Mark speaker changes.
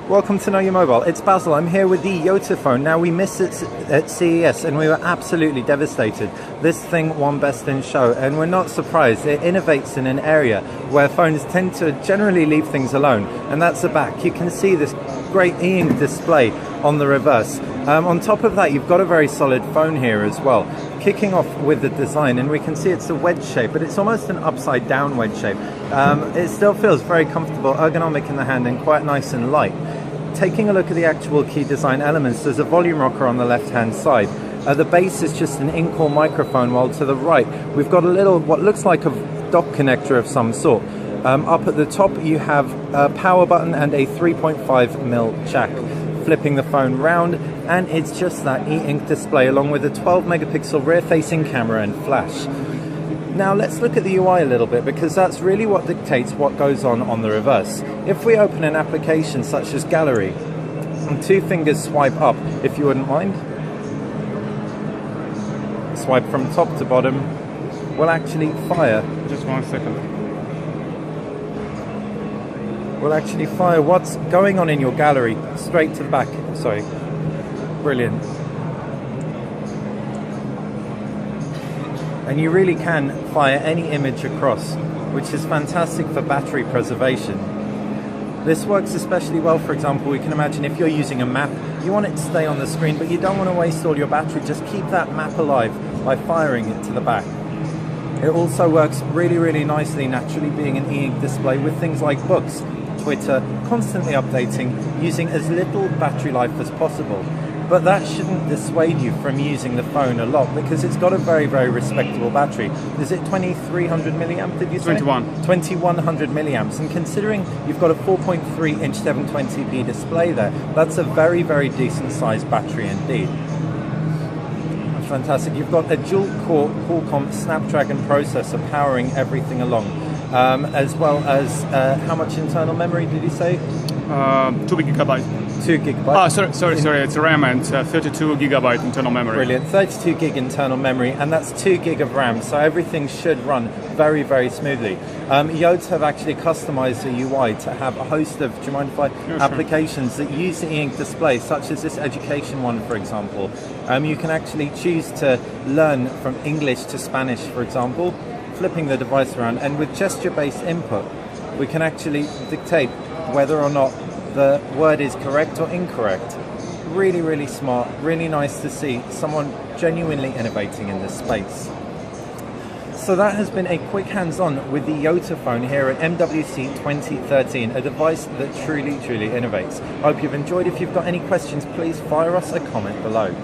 Speaker 1: Welcome to Know Your Mobile. It's Basil. I'm here with the Yotaphone. Now, we missed it at CES and we were absolutely devastated. This thing won Best in Show, and we're not surprised. It innovates in an area where phones tend to generally leave things alone, and that's the back. You can see this great e-ink display on the reverse. On top of that, you've got a very solid phone here as well. Kicking off with the design, and we can see it's a wedge shape, but it's almost an upside down wedge shape. It still feels very comfortable, ergonomic in the hand, and quite nice and light. Taking a look at the actual key design elements, there's a volume rocker on the left hand side. The base is just an in-core microphone, while to the right we've got a little, what looks like a dock connector of some sort. Up at the top you have a power button and a 3.5mm jack. Flipping the phone round, and it's just that e-ink display along with a 12 megapixel rear facing camera and flash. Now let's look at the UI a little bit, because that's really what dictates what goes on the reverse. If we open an application such as Gallery, and two fingers swipe up, if you wouldn't mind. Swipe from top to bottom, will actually fire.
Speaker 2: Just 1 second.
Speaker 1: Will actually fire what's going on in your gallery straight to the back. Sorry. Brilliant. And you really can fire any image across, which is fantastic for battery preservation. This works especially well, for example, we can imagine if you're using a map, you want it to stay on the screen, but you don't want to waste all your battery. Just keep that map alive by firing it to the back. It also works really nicely, naturally being an e-ink display, with things like books, Twitter, constantly updating, using as little battery life as possible. But that shouldn't dissuade you from using the phone a lot, because it's got a very respectable battery. Is it 2300 milliamp, did you say? 2100 milliamps, and considering you've got a 4.3 inch 720p display there, that's a very decent sized battery indeed. Fantastic. You've got a dual-core Qualcomm Snapdragon processor powering everything along, as well as how much internal memory did you say?
Speaker 2: 2 gigabytes.
Speaker 1: 2 gigabytes.
Speaker 2: Oh, sorry. It's RAM and 32 gigabyte internal memory.
Speaker 1: Brilliant. 32 gig internal memory, and that's 2 gig of RAM. So everything should run very smoothly. Yotes have actually customized the UI to have a host of, do you mind if I, applications that use the e-ink display, such as this education one, for example. You can actually choose to learn from English to Spanish, for example, flipping the device around, and with gesture-based input, we can actually dictate whether or not the word is correct or incorrect. Really smart, really nice to see someone genuinely innovating in this space. So that has been a quick hands-on with the Yotaphone here at MWC 2013, a device that truly innovates. I hope you've enjoyed. If you've got any questions, please fire us a comment below.